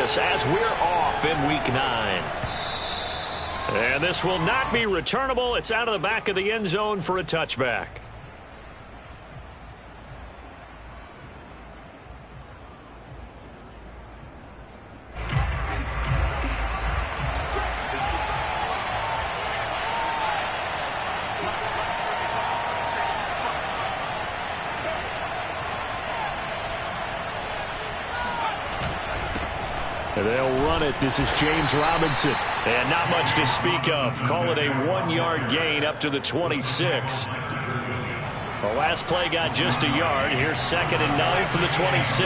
us as we're off in Week 9. And this will not be returnable. It's out of the back of the end zone for a touchback. They'll run it. This is James Robinson. And not much to speak of. Call it a 1-yard gain up to the 26. The last play got just a yard. Here's 2nd and 9 from the 26.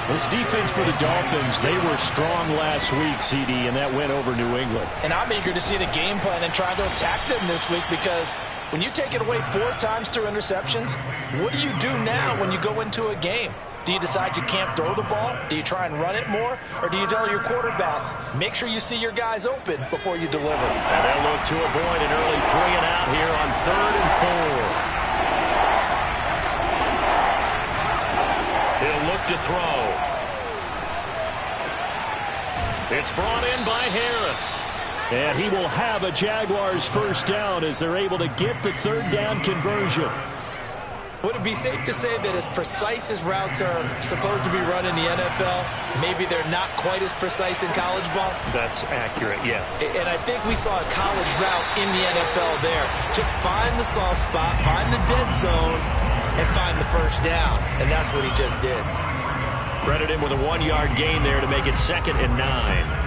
This defense for the Dolphins, they were strong last week, CD, and that went over New England. And I'm eager to see the game plan and try to attack them this week, because when you take it away 4 times through interceptions, what do you do now when you go into a game? Do you decide you can't throw the ball? Do you try and run it more? Or do you tell your quarterback, make sure you see your guys open before you deliver? And they'll look to avoid an early 3 and out here on 3rd and 4. He'll look to throw. It's brought in by Harris. And he will have a Jaguars first down as they're able to get the 3rd down conversion. Would it be safe to say that as precise as routes are supposed to be run in the NFL, maybe they're not quite as precise in college ball? That's accurate, yeah. And I think we saw a college route in the NFL there. Just find the soft spot, find the dead zone, and find the first down. And that's what he just did. Credit him with a 1-yard gain there to make it 2nd and 9.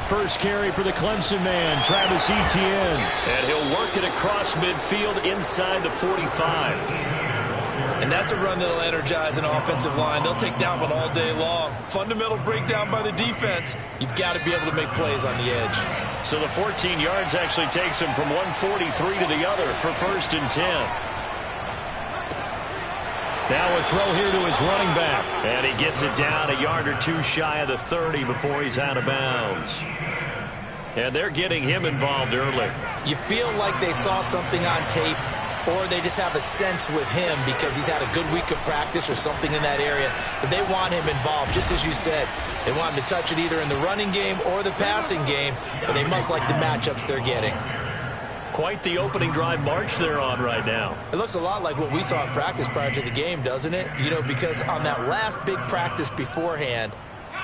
First carry for the Clemson man, Travis Etienne. And he'll work it across midfield inside the 45. And that's a run that'll energize an offensive line. They'll take that one all day long. Fundamental breakdown by the defense. You've got to be able to make plays on the edge. So the 14 yards actually takes him from 143 to the other for 1st and 10. Now a throw here to his running back. And he gets it down a yard or 2 shy of the 30 before he's out of bounds. And they're getting him involved early. You feel like they saw something on tape, or they just have a sense with him because he's had a good week of practice or something in that area, but they want him involved, just as you said. They want him to touch it either in the running game or the passing game, but they must like the matchups they're getting. Quite the opening drive march they're on right now. It looks a lot like what we saw in practice prior to the game, doesn't it? You know, because on that last big practice beforehand,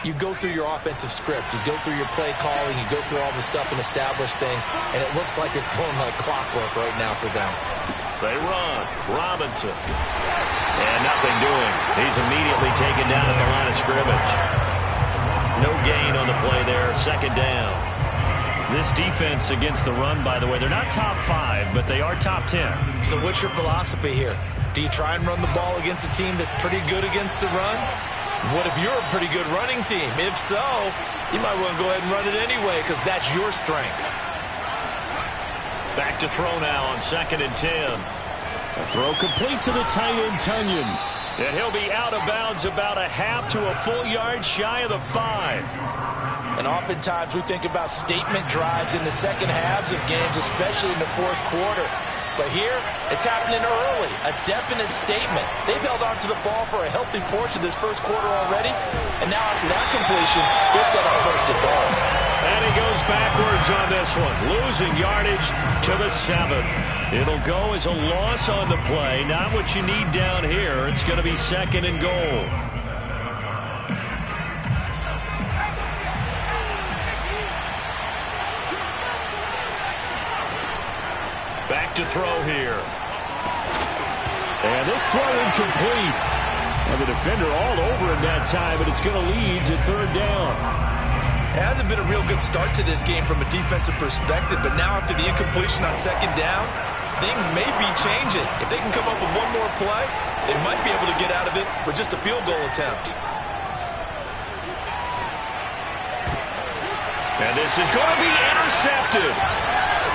you go through your offensive script, you go through your play calling, you go through all the stuff and establish things, and it looks like it's going like clockwork right now for them. They run. Robinson. And nothing doing. He's immediately taken down at the line of scrimmage. No gain on the play there. 2nd down. This defense against the run, by the way, they're not top 5, but they are top 10. So what's your philosophy here? Do you try and run the ball against a team that's pretty good against the run? What if you're a pretty good running team? If so, you might want to go ahead and run it anyway because that's your strength. Back to throw now on 2nd and 10. A throw complete to the tight end, Tunyon. And he'll be out of bounds about a half to a full yard shy of the 5. And oftentimes we think about statement drives in the second halves of games, especially in the 4th quarter. But here, it's happening early, a definite statement. They've held on to the ball for a healthy portion of this 1st quarter already, and now after that completion, they're set up 1st and goal. And he goes backwards on this one, losing yardage to the 7. It'll go as a loss on the play, not what you need down here. It's going to be 2nd and goal. Back to throw here. And this throw incomplete. And the defender all over him that time, but it's going to lead to 3rd down. It hasn't been a real good start to this game from a defensive perspective, but now after the incompletion on 2nd down, things may be changing. If they can come up with one more play, they might be able to get out of it with just a field goal attempt. And this is going to be intercepted.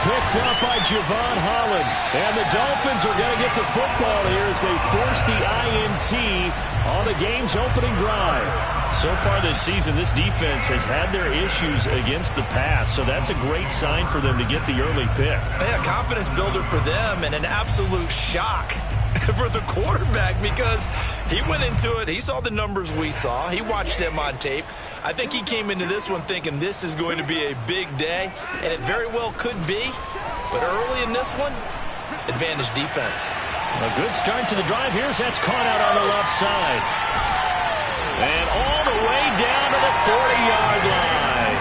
picked up by Javon Holland. And the Dolphins are going to get the football here as they force the INT on the game's opening drive. So far this season, this defense has had their issues against the pass, so that's a great sign for them to get the early pick. Yeah, confidence builder for them and an absolute shock for the quarterback because he went into it. He saw the numbers we saw. He watched them on tape. I think he came into this one thinking this is going to be a big day, and it very well could be. But early in this one, advantage defense. A good start to the drive. Here's that's caught out on the left side. And all the way down to the 40-yard line.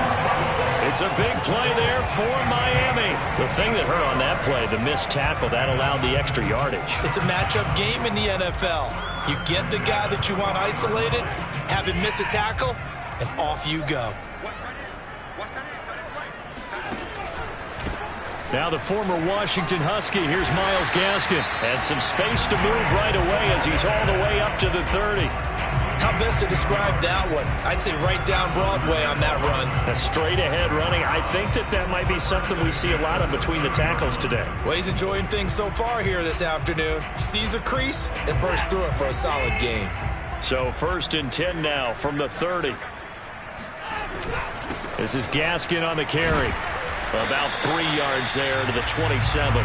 It's a big play there for Miami. The thing that hurt on that play, the missed tackle, that allowed the extra yardage. It's a matchup game in the NFL. You get the guy that you want isolated, have him miss a tackle, and off you go. Now the former Washington Husky, here's Myles Gaskin. Had some space to move right away as he's all the way up to the 30. How best to describe that one? I'd say right down Broadway on that run. A straight ahead running. I think that might be something we see a lot of between the tackles today. Well, he's enjoying things so far here this afternoon. Sees a crease and bursts through it for a solid game. So 1st and 10 now from the 30. This is Gaskin on the carry. About 3 yards there to the 27.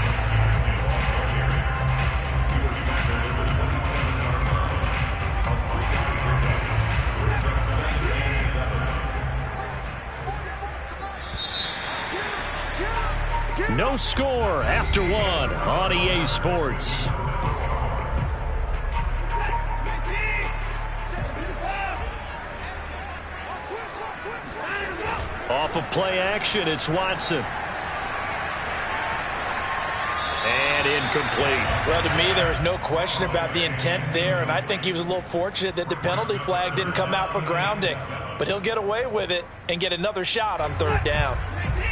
No score after one on EA Sports. Off of play action, it's Watson. And incomplete. Well, to me, there is no question about the intent there, and I think he was a little fortunate that the penalty flag didn't come out for grounding. But he'll get away with it and get another shot on 3rd down.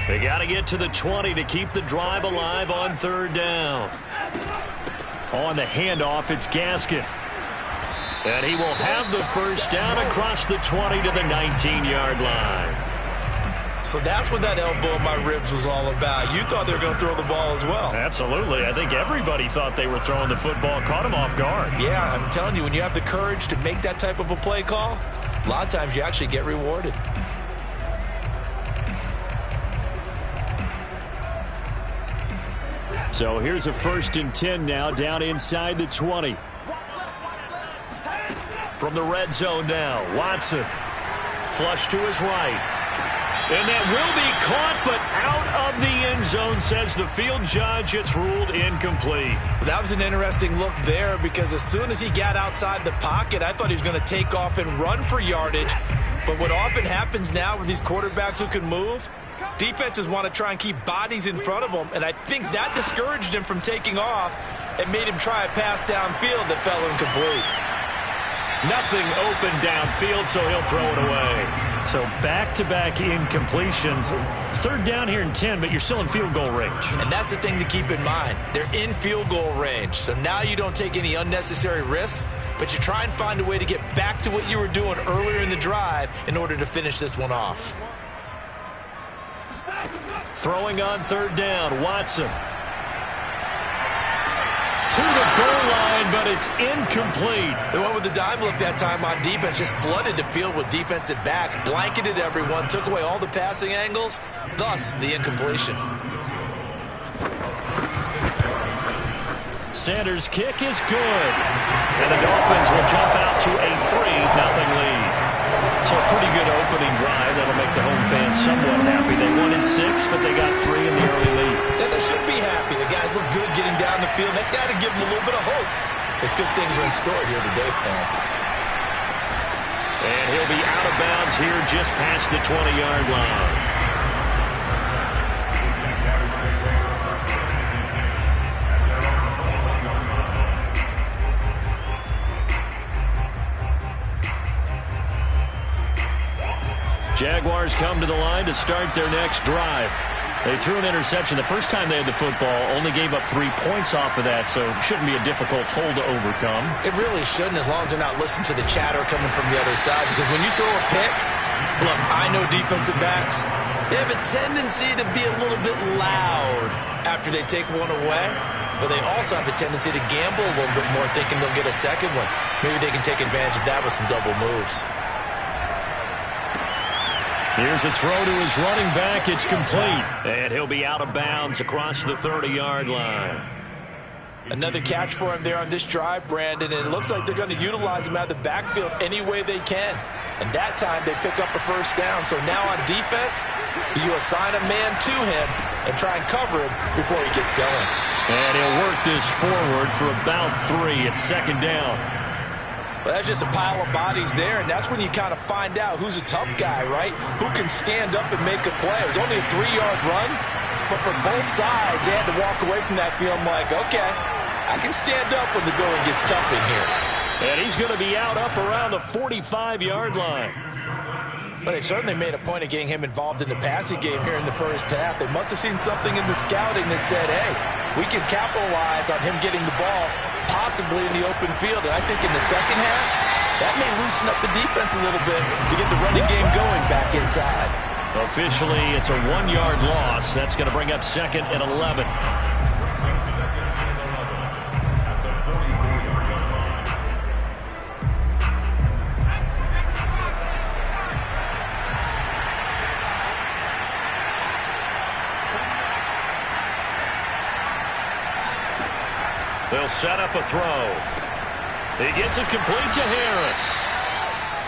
They got to get to the 20 to keep the drive alive on 3rd down. On the handoff, it's Gaskin. And he will have the 1st down across the 20 to the 19-yard line. So that's what that elbow in my ribs was all about. You thought they were going to throw the ball as well. Absolutely. I think everybody thought they were throwing the football, caught him off guard. Yeah, I'm telling you, when you have the courage to make that type of a play call, a lot of times you actually get rewarded. So here's a 1st and 10 now down inside the 20. From the red zone now, Watson. Flush to his right. And that will be caught, but out of the end zone, says the field judge. It's ruled incomplete. That was an interesting look there because as soon as he got outside the pocket, I thought he was going to take off and run for yardage. But what often happens now with these quarterbacks who can move, defenses want to try and keep bodies in front of them, and I think that discouraged him from taking off and made him try a pass downfield that fell incomplete. Nothing open downfield, so he'll throw it away. So back-to-back incompletions. 3rd down here in 10, but you're still in field goal range. And that's the thing to keep in mind. They're in field goal range. So now you don't take any unnecessary risks, but you try and find a way to get back to what you were doing earlier in the drive in order to finish this one off. Throwing on 3rd down, Watson. To the goal line, but it's incomplete. They went with the dime look that time on defense, just flooded the field with defensive backs, blanketed everyone, took away all the passing angles, thus the incompletion. Sanders' kick is good. And the Dolphins will jump out to a 3-0 lead. So a pretty good opening drive. That'll make the home fans somewhat happy. They won in 6, but they got 3 in the early lead. Yeah, they should be happy. The guys look good getting down the field. That's got to give them a little bit of hope that good things are in store here today for them. And he'll be out of bounds here just past the 20-yard line. Jaguars come to the line to start their next drive. They threw an interception the first time they had the football, only gave up 3 points off of that, so it shouldn't be a difficult hole to overcome. It really shouldn't, as long as they're not listening to the chatter coming from the other side, because when you throw a pick, look, I know defensive backs, They have a tendency to be a little bit loud after they take one away, but they also have a tendency to gamble a little bit more, thinking they'll get a second one. Maybe they can take advantage of that with some double moves. Here's a throw to his running back. It's complete. And he'll be out of bounds across the 30-yard line. Another catch for him there on this drive, Brandon, and it looks like they're going to utilize him out of the backfield any way they can. And that time they pick up a first down. So now on defense, you assign a man to him and try and cover him before he gets going. And he'll work this forward for about 3 at second down. Well, that's just a pile of bodies there, and that's when you kind of find out who's a tough guy, right? Who can stand up and make a play. It was only a 3-yard run, but for both sides, they had to walk away from that feeling like, okay, I can stand up when the going gets tough in here. And he's going to be out up around the 45-yard line. But they certainly made a point of getting him involved in the passing game here in the first half. They must have seen something in the scouting that said, hey, we can capitalize on him getting the ball possibly in the open field. And I think in the second half, that may loosen up the defense a little bit to get the running game going back inside. Officially, it's a 1-yard loss. That's going to bring up second and 11. They'll set up a throw. He gets it complete to Harris.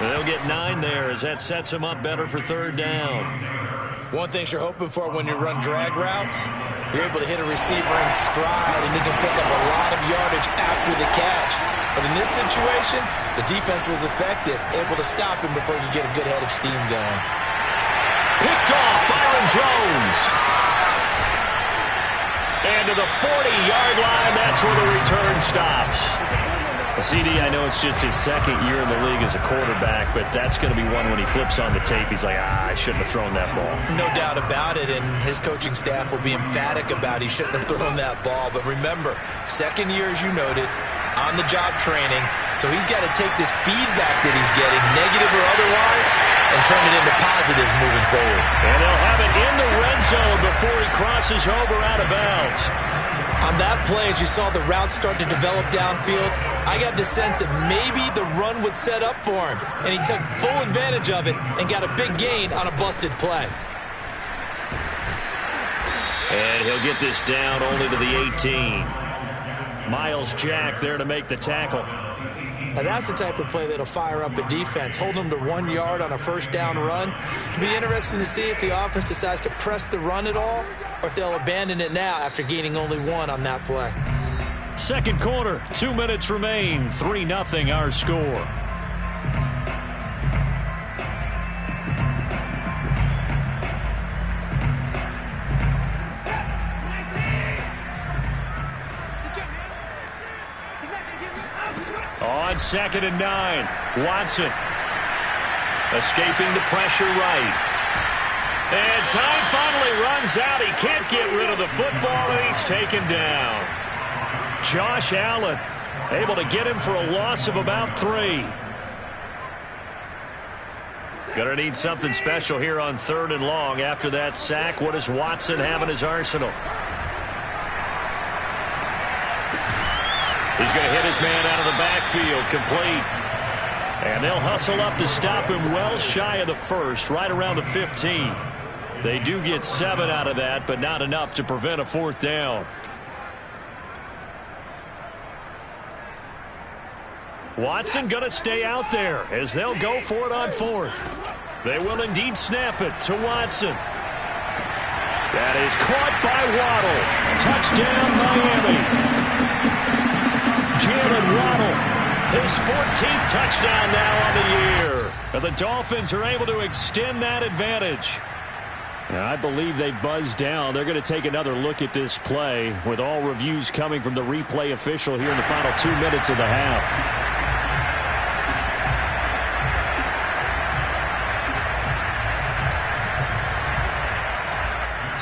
They'll get 9 there as that sets him up better for third down. One thing you're hoping for when you run drag routes, you're able to hit a receiver in stride and he can pick up a lot of yardage after the catch. But in this situation, the defense was effective, able to stop him before you get a good head of steam going. Picked off Byron Jones. And to the 40-yard line, that's where the return stops. CD, I know it's just his second year in the league as a quarterback, but that's going to be one when he flips on the tape. He's like, I shouldn't have thrown that ball. No doubt about it, and his coaching staff will be emphatic about he shouldn't have thrown that ball. But remember, second year, as you noted, on-the-job training, so he's got to take this feedback that he's getting, negative or otherwise, and turn it into positives moving forward. And they'll have it in the red zone before he crosses over out of bounds. On that play, as you saw the route start to develop downfield, I got the sense that maybe the run would set up for him, and he took full advantage of it and got a big gain on a busted play. And he'll get this down only to the 18. Miles Jack there to make the tackle. Now that's the type of play that'll fire up the defense. Hold them to 1 yard on a first down run. It'll be interesting to see if the offense decides to press the run at all or if they'll abandon it now after gaining only 1 on that play. Second quarter, 2 minutes remain, 3-0 our score. On 2nd and 9, Watson escaping the pressure right. And time finally runs out. He can't get rid of the football, and he's taken down. Josh Allen able to get him for a loss of about 3. Gonna need something special here on 3rd and long. After that sack, what does Watson have in his arsenal? He's going to hit his man out of the backfield, complete. And they'll hustle up to stop him well shy of the first, right around the 15. They do get 7 out of that, but not enough to prevent a 4th down. Watson going to stay out there as they'll go for it on 4th. They will indeed snap it to Watson. That is caught by Waddle. Touchdown, Miami. Jalen Waddle, his 14th touchdown now on the year. And the Dolphins are able to extend that advantage. I believe they buzzed down. They're going to take another look at this play with all reviews coming from the replay official here in the final 2 minutes of the half.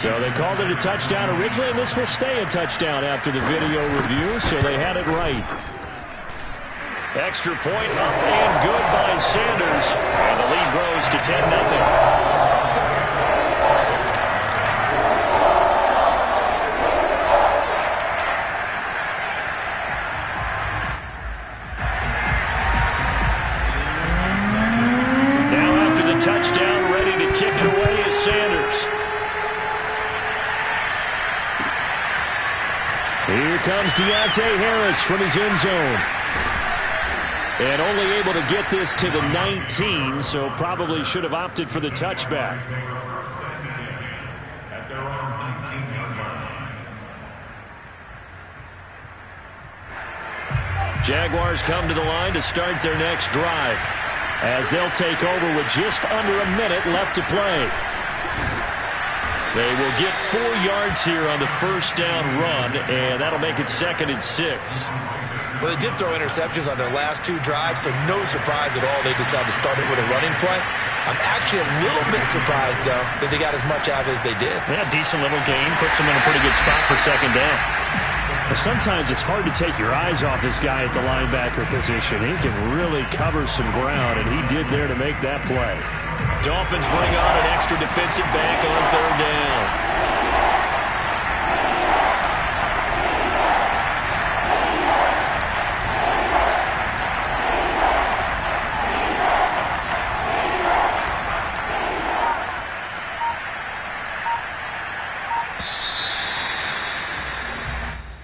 So they called it a touchdown originally, and this will stay a touchdown after the video review, so they had it right. Extra point up and good by Sanders, and the lead grows to 10-0. comes Deontay Harris from his end zone. And only able to get this to the 19, so probably should have opted for the touchback. Jaguars come to the line to start their next drive, as they'll take over with just under a minute left to play. They will get 4 yards here on the first down run, and that'll make it 2nd and 6. Well, they did throw interceptions on their last 2 drives, so no surprise at all they decided to start it with a running play. I'm actually a little bit surprised, though, that they got as much out of it as they did. Yeah, decent little gain. Puts them in a pretty good spot for 2nd down. Well, sometimes it's hard to take your eyes off this guy at the linebacker position. He can really cover some ground, and he did there to make that play. Dolphins bring on an extra defensive back on 3rd down.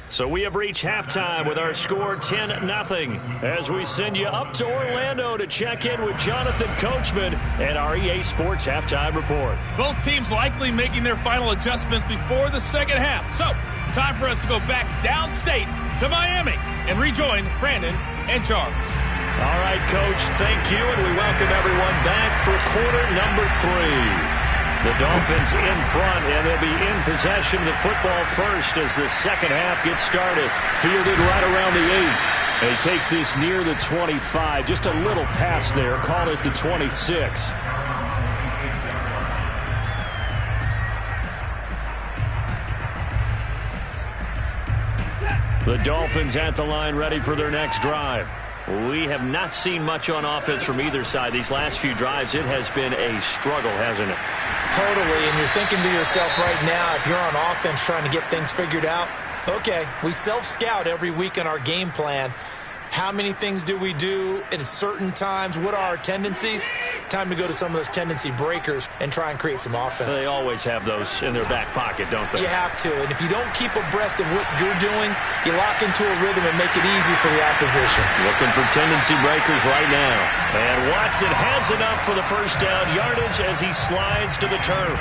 So we have reached halftime with our score 10-0 as we send you up to Orlando to check in with Jonathan Coachman and our EA Sports Halftime Report. Both teams likely making their final adjustments before the second half. So, time for us to go back downstate to Miami and rejoin Brandon and Charles. All right, Coach, thank you, and we welcome everyone back for quarter number 3. The Dolphins in front, and they'll be in possession of the football first as the second half gets started. Fielded right around the 8. And he takes this near the 25. Just a little pass there. Call it the 26. The Dolphins at the line ready for their next drive. We have not seen much on offense from either side. These last few drives, it has been a struggle, hasn't it? Totally, and you're thinking to yourself right now, if you're on offense trying to get things figured out, okay, we self-scout every week on our game plan. How many things do we do at certain times? What are our tendencies? Time to go to some of those tendency breakers and try and create some offense. They always have those in their back pocket, don't they? You have to, and if you don't keep abreast of what you're doing, you lock into a rhythm and make it easy for the opposition. Looking for tendency breakers right now. And Watson has enough for the first down yardage as he slides to the turf.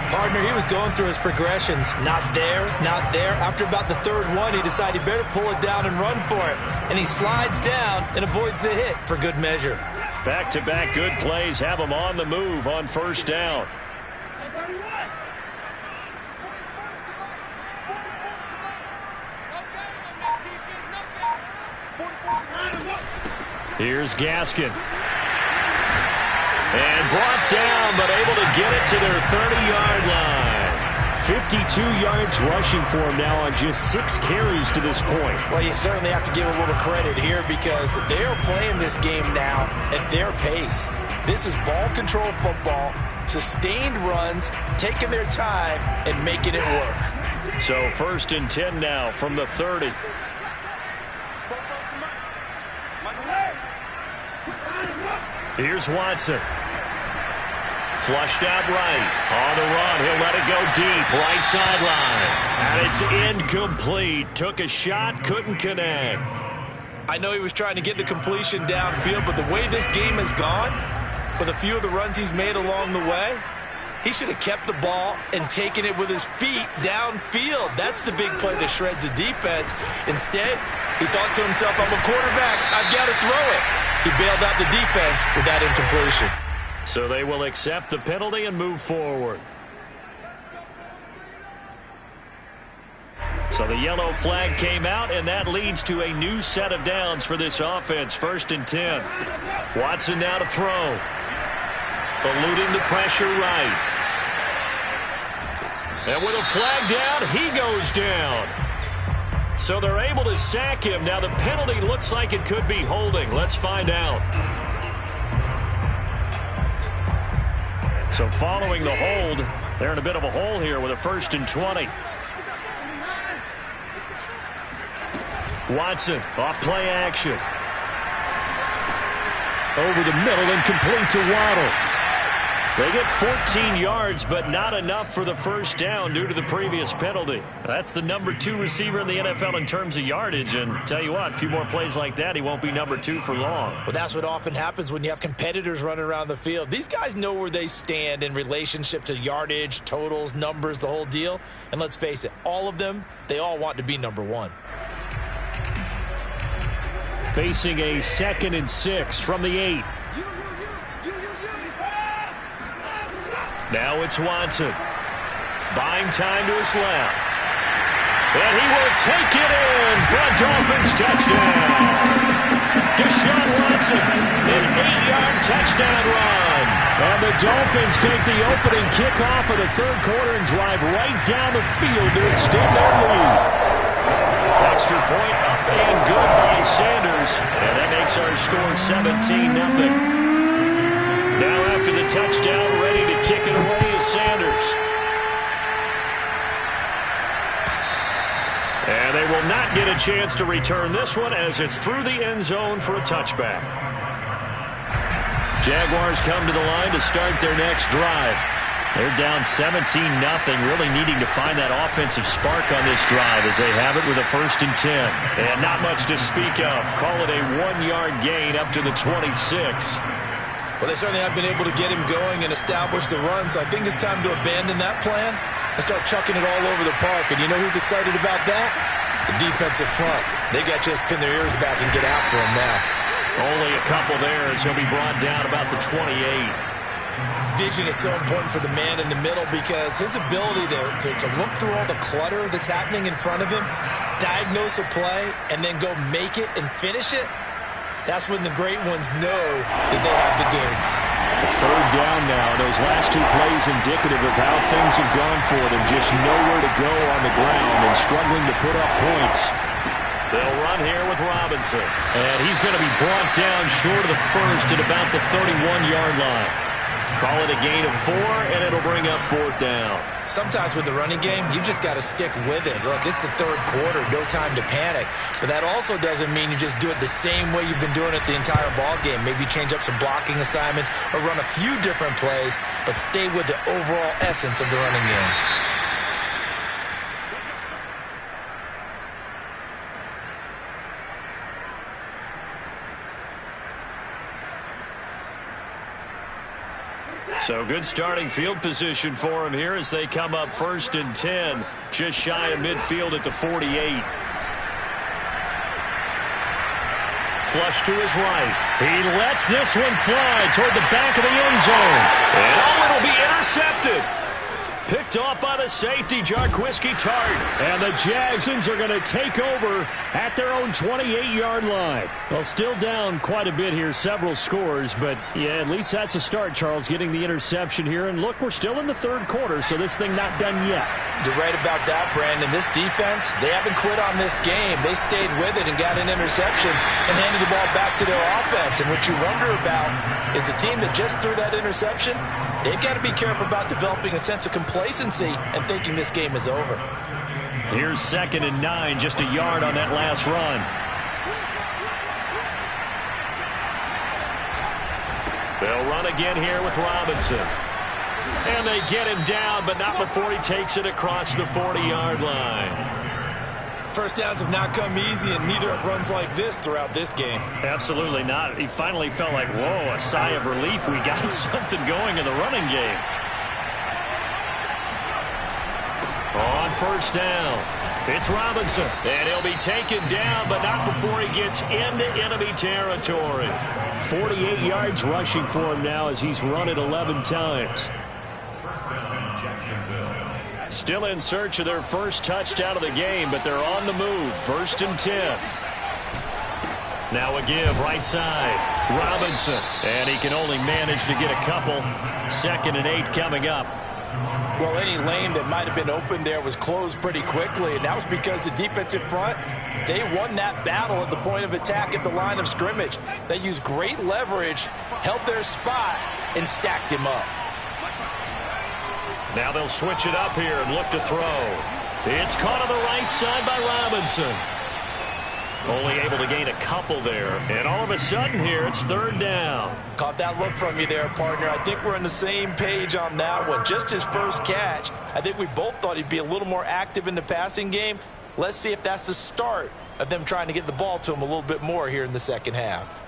Partner, he was going through his progressions. Not there, not there. After about the 3rd one, he decided he better pull it down and run for it. And he slides down and avoids the hit for good measure. Back-to-back good plays have him on the move on first down. Here's Gaskin. And brought down, but able to get it to their 30-yard line. 52 yards rushing for him now on just 6 carries to this point. Well, you certainly have to give a little credit here because they are playing this game now at their pace. This is ball control football, sustained runs, taking their time, and making it work. So 1st and 10 now from the 30. Here's Watson. Flushed out right. On the run. He'll let it go deep. Right sideline. And it's incomplete. Took a shot. Couldn't connect. I know he was trying to get the completion downfield, but the way this game has gone, with a few of the runs he's made along the way, he should have kept the ball and taken it with his feet downfield. That's the big play that shreds the defense. Instead, he thought to himself, I'm a quarterback. I've got to throw it. He bailed out the defense with that incompletion. So they will accept the penalty and move forward. So the yellow flag came out, and that leads to a new set of downs for this offense. 1st and 10. Watson now to throw. Eluding the pressure right. And with a flag down, he goes down. So they're able to sack him. Now the penalty looks like it could be holding. Let's find out. So following the hold, they're in a bit of a hole here with a 1st and 20. Watson off play action. Over the middle and complete to Waddle. They get 14 yards, but not enough for the first down due to the previous penalty. That's the number 2 receiver in the NFL in terms of yardage, and tell you what, a few more plays like that, he won't be number 2 for long. Well, that's what often happens when you have competitors running around the field. These guys know where they stand in relationship to yardage, totals, numbers, the whole deal. And let's face it, all of them, they all want to be number 1. Facing a 2nd and 6 from the 8. Now it's Watson. Buying time to his left. And he will take it in for a Dolphins touchdown. Deshaun Watson, an 8-yard touchdown run. And the Dolphins take the opening kickoff of the third quarter and drive right down the field to extend their lead. Extra point up and good by Sanders. And that makes our score 17-0. Now after the touchdown, ready to kick it away is Sanders. And they will not get a chance to return this one as it's through the end zone for a touchback. Jaguars come to the line to start their next drive. They're down 17-0, really needing to find that offensive spark on this drive as they have it with a 1st and 10. And not much to speak of. Call it a 1-yard gain up to the 26. Well, they certainly have been able to get him going and establish the run, so I think it's time to abandon that plan and start chucking it all over the park. And you know who's excited about that? The defensive front. They got to just pin their ears back and get after him now. Only a couple there as he'll be brought down about the 28. Vision is so important for the man in the middle because his ability to look through all the clutter that's happening in front of him, diagnose a play, and then go make it and finish it, that's when the great ones know that they have the goods. Third down now. Those last 2 plays indicative of how things have gone for them. Just nowhere to go on the ground and struggling to put up points. They'll run here with Robinson. And he's going to be brought down short of the first at about the 31-yard line. Call it a gain of 4, and it'll bring up 4th down. Sometimes with the running game, you've just got to stick with it. Look, it's the third quarter, no time to panic. But that also doesn't mean you just do it the same way you've been doing it the entire ball game. Maybe change up some blocking assignments or run a few different plays, but stay with the overall essence of the running game. So good starting field position for him here as they come up 1st and 10, just shy of midfield at the 48. Flush to his right. He lets this one fly toward the back of the end zone. And it'll be intercepted. Picked off by the safety, Jarquiski Tart. And the Jags are going to take over at their own 28-yard line. Well, still down quite a bit here, several scores, but yeah, at least that's a start, Charles, getting the interception here. And look, we're still in the third quarter, so this thing not done yet. You're right about that, Brandon. This defense, they haven't quit on this game. They stayed with it and got an interception and handed the ball back to their offense. And what you wonder about is the team that just threw that interception, they've got to be careful about developing a sense of complacency and thinking this game is over. Here's 2nd and 9, just a yard on that last run. They'll run again here with Robinson. And they get him down, but not before he takes it across the 40-yard line. First downs have not come easy, and neither have runs like this throughout this game. Absolutely not. He finally felt like, whoa, a sigh of relief. We got something going in the running game. On 1st down, it's Robinson. And he'll be taken down, but not before he gets into enemy territory. 48 yards rushing for him now as he's run it 11 times. Still in search of their first touchdown of the game, but they're on the move. 1st and 10. Now a give right side. Robinson. And he can only manage to get a couple. 2nd and 8 coming up. Well, any lane that might have been open there was closed pretty quickly, and that was because the defensive front, they won that battle at the point of attack at the line of scrimmage. They used great leverage, held their spot, and stacked him up. Now they'll switch it up here and look to throw. It's caught on the right side by Robinson. Only able to gain a couple there. And all of a sudden here, it's third down. Caught that look from you there, partner. I think we're on the same page on that one. Just his first catch. I think we both thought he'd be a little more active in the passing game. Let's see if that's the start of them trying to get the ball to him a little bit more here in the second half.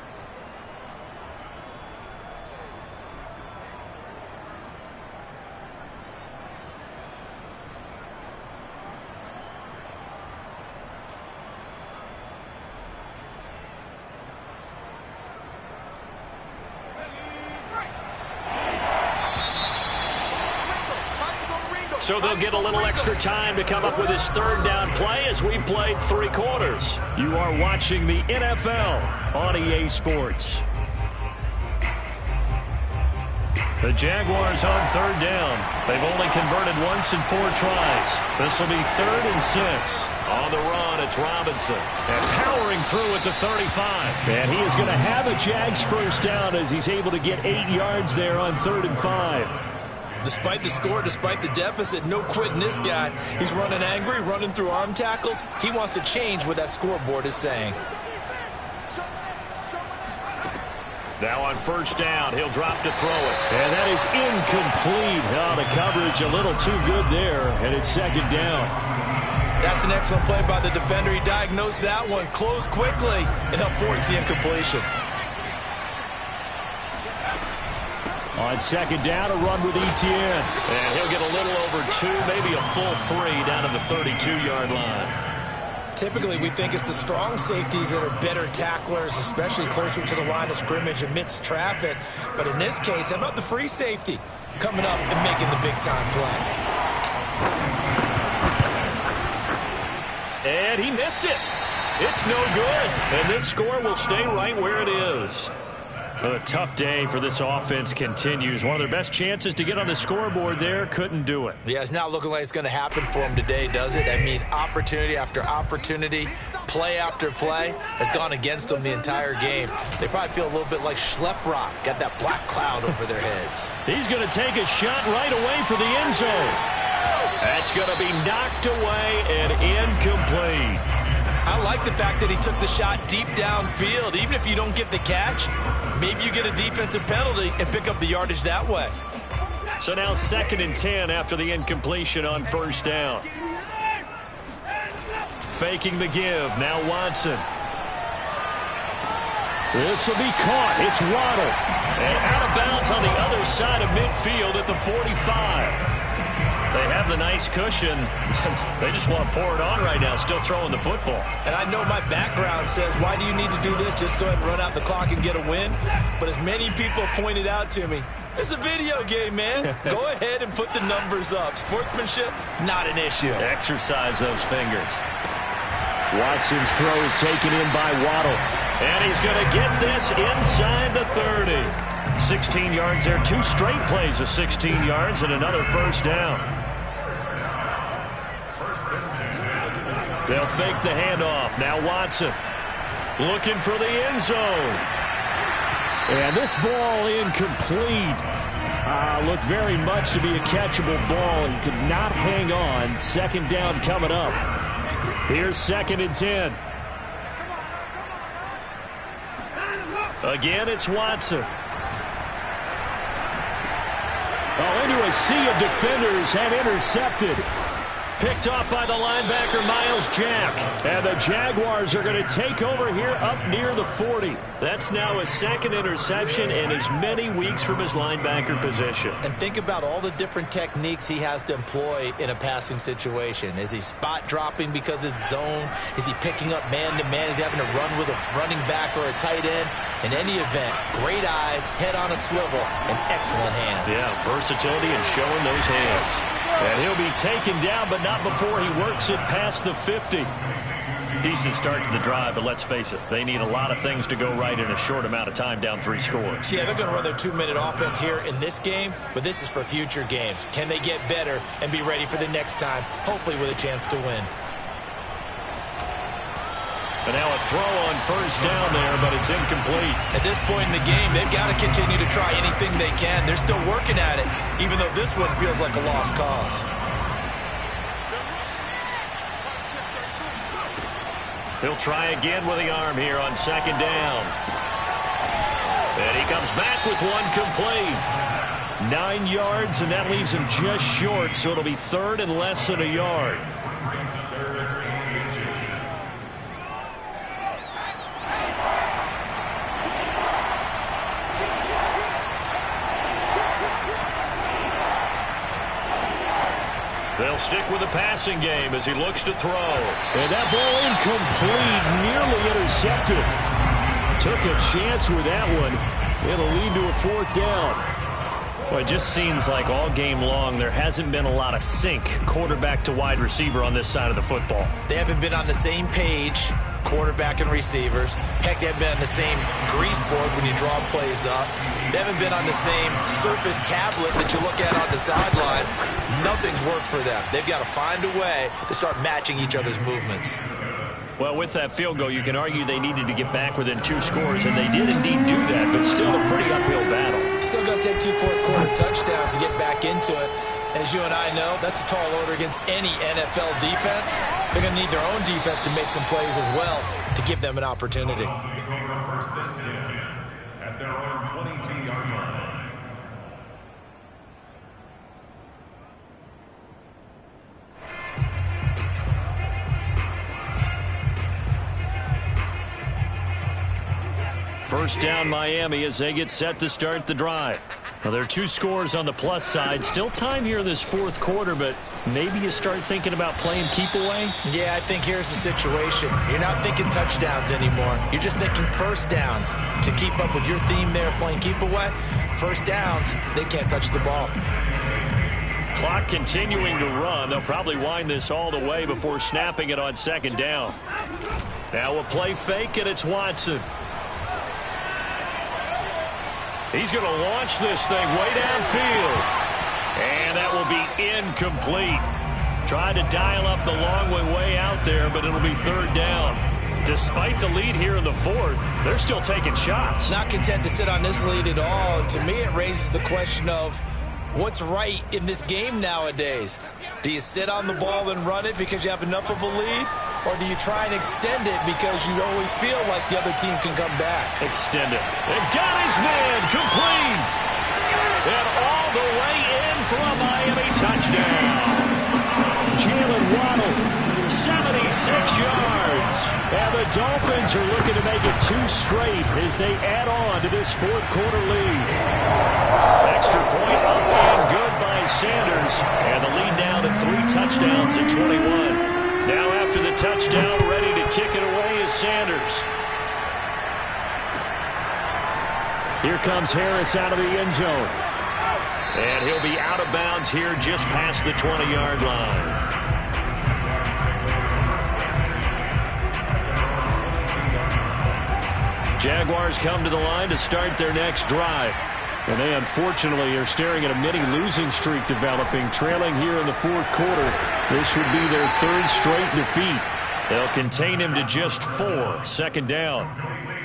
So they'll get a little extra time to come up with his third down play as we've played 3 quarters. You are watching the NFL on EA Sports. The Jaguars on third down. They've only converted once in 4 tries. This will be 3rd and 6. On the run, it's Robinson. And powering through at the 35. And he is going to have a Jags first down as he's able to get 8 yards there on 3rd and 5. Despite the score, despite the deficit, no quitting this guy. He's running angry, running through arm tackles. He wants to change what that scoreboard is saying. Now on first down, he'll drop to throw it. And that is incomplete. Oh, the coverage a little too good there, and it's 2nd down. That's an excellent play by the defender. He diagnosed that one, closed quickly, and helped force the incompletion. On 2nd down, a run with Etienne. And he'll get a little over 2, maybe a full 3 down to the 32-yard line. Typically, we think it's the strong safeties that are better tacklers, especially closer to the line of scrimmage amidst traffic. But in this case, how about the free safety coming up and making the big-time play? And he missed it. It's no good. And this score will stay right where it is. A tough day for this offense continues. One of their best chances to get on the scoreboard there, couldn't do it. Yeah, it's not looking like it's going to happen for them today, does it? I mean, opportunity after opportunity, play after play has gone against them the entire game. They probably feel a little bit like Schlepp Rock, got that black cloud over their heads. He's going to take a shot right away for the end zone. That's going to be knocked away and incomplete. I like the fact that he took the shot deep downfield. Even if you don't get the catch, maybe you get a defensive penalty and pick up the yardage that way. So now 2nd and 10 after the incompletion on first down. Faking the give. Now Watson. This will be caught. It's Waddle. And out of bounds on the other side of midfield at the 45. They have the nice cushion. They just want to pour it on right now, still throwing the football. And I know my background says, why do you need to do this? Just go ahead and run out the clock and get a win. But as many people pointed out to me, it's a video game, man. Go ahead and put the numbers up. Sportsmanship, not an issue. Exercise those fingers. Watson's throw is taken in by Waddle. And he's going to get this inside the 30. 16 yards there. 2 straight plays of 16 yards and another first down. They'll fake the handoff. Now Watson looking for the end zone. And this ball incomplete. Looked very much to be a catchable ball. He could not hang on. 2nd down coming up. Here's 2nd and 10. Again, it's Watson. Into a sea of defenders and intercepted. Picked off by the linebacker, Miles Jack. And the Jaguars are going to take over here up near the 40. That's now his 2nd interception in as many weeks from his linebacker position. And think about all the different techniques he has to employ in a passing situation. Is he spot dropping because it's zone? Is he picking up man-to-man? Is he having to run with a running back or a tight end? In any event, great eyes, head on a swivel, and excellent hands. Yeah, versatility and showing those hands. And he'll be taken down, but not before he works it past the 50. Decent start to the drive, but let's face it, they need a lot of things to go right in a short amount of time down 3 scores. Yeah, they're going to run their 2-minute offense here in this game, but this is for future games. Can they get better and be ready for the next time, hopefully with a chance to win? And now a throw on first down there, but it's incomplete. At this point in the game, they've got to continue to try anything they can. They're still working at it, even though this one feels like a lost cause. He'll try again with the arm here on second down. And he comes back with one complete. 9 yards, and that leaves him just short, so it'll be third and less than a yard. They'll stick with the passing game as he looks to throw. And that ball incomplete, nearly intercepted. Took a chance with that one. It'll lead to a fourth down. Well, it just seems like all game long there hasn't been a lot of sync quarterback to wide receiver on this side of the football. They haven't been on the same page, quarterback and receivers. Heck, they haven't been on the same grease board when you draw plays up. They haven't been on the same surface tablet that you look at on the sidelines. Nothing's worked for them. They've got to find a way to start matching each other's movements. Well, with that field goal, you can argue they needed to get back within 2 scores, and they did indeed do that, but still a pretty uphill battle. Still going to take 2 fourth-quarter touchdowns to get back into it. And as you and I know, that's a tall order against any NFL defense. They're going to need their own defense to make some plays as well to give them an opportunity. First and 10 at their own 22-yard line. First down Miami as they get set to start the drive. Now, there are 2 scores on the plus side. Still time here in this fourth quarter, but maybe you start thinking about playing keep away? Yeah, I think here's the situation. You're not thinking touchdowns anymore. You're just thinking first downs. To keep up with your theme there, playing keep away, first downs, they can't touch the ball. Clock continuing to run. They'll probably wind this all the way before snapping it on second down. Now a play fake, and it's Watson. He's going to launch this thing way downfield. And that will be incomplete. Tried to dial up the long way out there, but it'll be third down. Despite the lead here in the fourth, they're still taking shots. Not content to sit on this lead at all. To me, it raises the question of what's right in this game nowadays. Do you sit on the ball and run it because you have enough of a lead? Or do you try and extend it because you always feel like the other team can come back? Extend it. They've got his man complete. And all the way in for a Miami touchdown. Jalen Waddle, 76 yards. And the Dolphins are looking to make it 2 straight as they add on to this fourth quarter lead. Extra point up and good by Sanders. And the lead now to 3 touchdowns at 21. Now after the touchdown, ready to kick it away is Sanders. Here comes Harris out of the end zone. And he'll be out of bounds here just past the 20-yard line. Jaguars come to the line to start their next drive. And they unfortunately are staring at a mini losing streak developing, trailing here in the fourth quarter. This would be their 3rd straight defeat. They'll contain him to just 4, second down.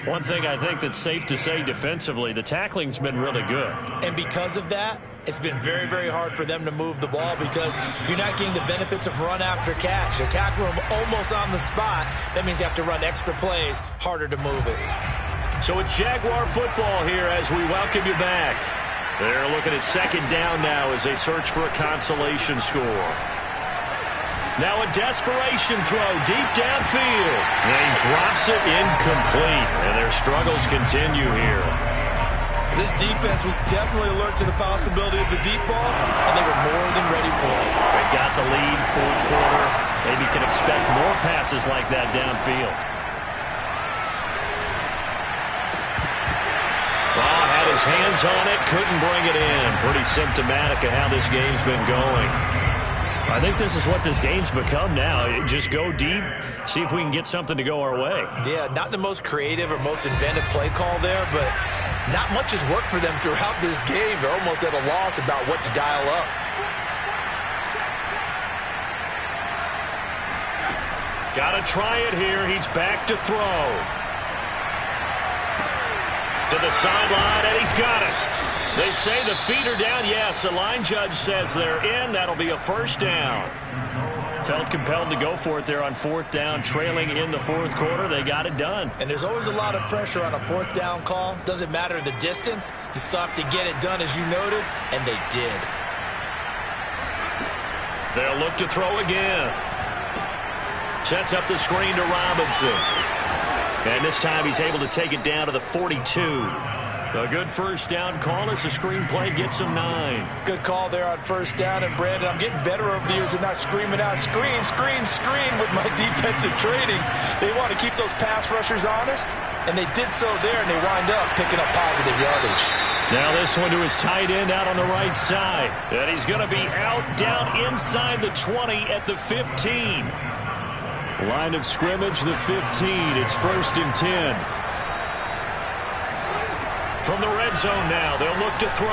One thing I think that's safe to say defensively, the tackling's been really good. And because of that, it's been very, very hard for them to move the ball because you're not getting the benefits of run after catch. They're tackling them almost on the spot. That means you have to run extra plays, harder to move it. So it's Jaguar football here as we welcome you back. They're looking at second down now as they search for a consolation score. Now a desperation throw deep downfield. And he drops it incomplete. And their struggles continue here. This defense was definitely alert to the possibility of the deep ball, and they were more than ready for it. They've got the lead, fourth quarter. Maybe can expect more passes like that downfield. Had his hands on it, couldn't bring it in. Pretty symptomatic of how this game's been going. I think this is what this game's become now. Just go deep, see if we can get something to go our way. Yeah, not the most creative or most inventive play call there, but not much has worked for them throughout this game. They're almost at a loss about what to dial up. Got to try it here. He's back to throw. To the sideline, and he's got it. They say the feet are down. Yes, the line judge says they're in. That'll be a first down. Felt compelled to go for it there on fourth down, trailing in the fourth quarter. They got it done. And there's always a lot of pressure on a fourth down call. Doesn't matter the distance. You still have to get it done, as you noted, and they did. They'll look to throw again. Sets up the screen to Robinson. And this time he's able to take it down to the 42. A good first down call as the screenplay gets him 9. Good call there on first down. And, Brandon, I'm getting better over the years and not screaming out, screen, screen, screen with my defensive training. They want to keep those pass rushers honest, and they did so there, and they wind up picking up positive yardage. Now this one to his tight end out on the right side. And he's going to be out down inside the 20 at the 15. Line of scrimmage, the 15. It's 1st and 10. From the red zone now, they'll look to throw.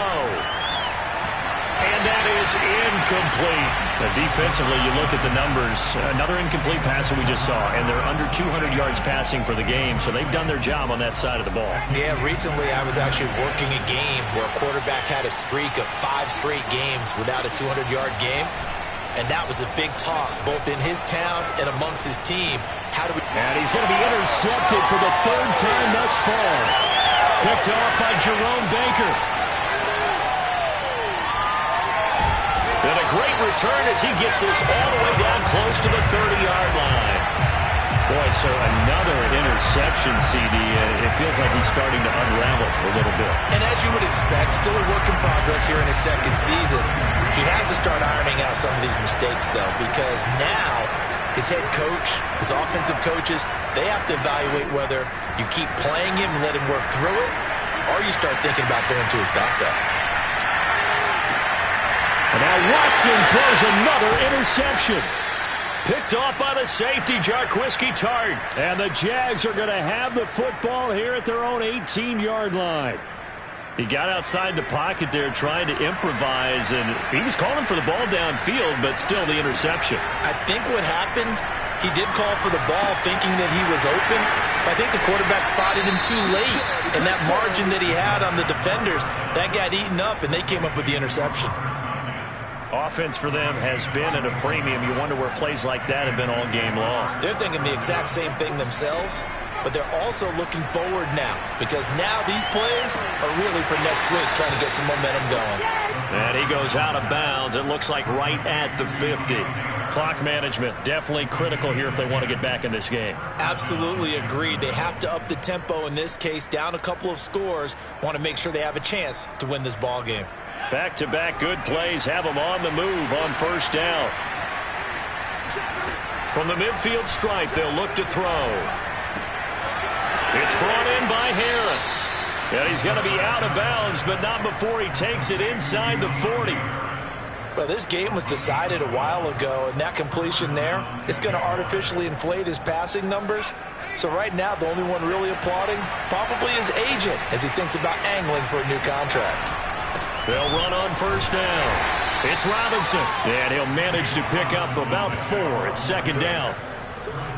And that is incomplete. Defensively, you look at the numbers. Another incomplete pass that we just saw, and they're under 200 yards passing for the game, so they've done their job on that side of the ball. Yeah, recently I was actually working a game where a quarterback had a streak of 5 straight games without a 200-yard game, and that was a big talk, both in his town and amongst his team. And he's going to be intercepted for the 3rd time thus far. Picked off by Jerome Baker. And a great return as he gets this all the way down close to the 30-yard line. Boy, so another interception, CD. It feels like he's starting to unravel a little bit. And as you would expect, still a work in progress here in his 2nd season. He has to start ironing out some of these mistakes, though, because now his head coach, his offensive coaches, they have to evaluate whether you keep playing him and let him work through it, or you start thinking about going to his backup. And now Watson throws another interception. Picked off by the safety, Jarquiski Tart. And the Jags are going to have the football here at their own 18-yard line. He got outside the pocket there trying to improvise, and he was calling for the ball downfield, but still the interception. I think what happened, he did call for the ball thinking that he was open, but I think the quarterback spotted him too late, and that margin that he had on the defenders, that got eaten up, and they came up with the interception. Offense for them has been at a premium. You wonder where plays like that have been all game long. They're thinking the exact same thing themselves, but they're also looking forward now, because now these plays are really for next week, trying to get some momentum going. And he goes out of bounds. It looks like right at the 50. Clock management definitely critical here if they want to get back in this game. Absolutely agreed. They have to up the tempo in this case, down a couple of scores, want to make sure they have a chance to win this ball game. Back-to-back good plays have them on the move on first down. From the midfield stripe, they'll look to throw. It's brought in by Harris. And he's going to be out of bounds, but not before he takes it inside the 40. Well, this game was decided a while ago, and that completion there, it's going to artificially inflate his passing numbers. So right now, the only one really applauding probably his agent as he thinks about angling for a new contract. They'll run on first down. It's Robinson, and he'll manage to pick up about 4 at 2nd down.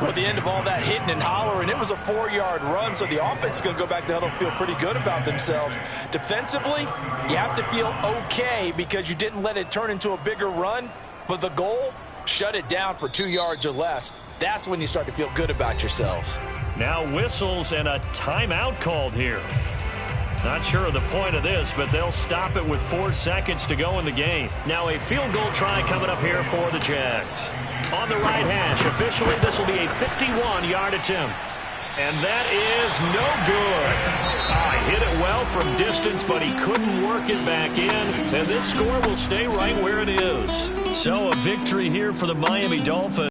Well, at the end of all that hitting and hollering, it was a 4-yard run, so the offense is going to go back to huddle and feel pretty good about themselves. Defensively, you have to feel okay because you didn't let it turn into a bigger run, but the goal, shut it down for 2 yards or less. That's when you start to feel good about yourselves. Now whistles and a timeout called here. Not sure of the point of this, but they'll stop it with 4 seconds to go in the game. Now a field goal try coming up here for the Jags. On the right hash, officially this will be a 51-yard attempt. And that is no good. Hit it well from distance, but he couldn't work it back in. And this score will stay right where it is. So a victory here for the Miami Dolphins.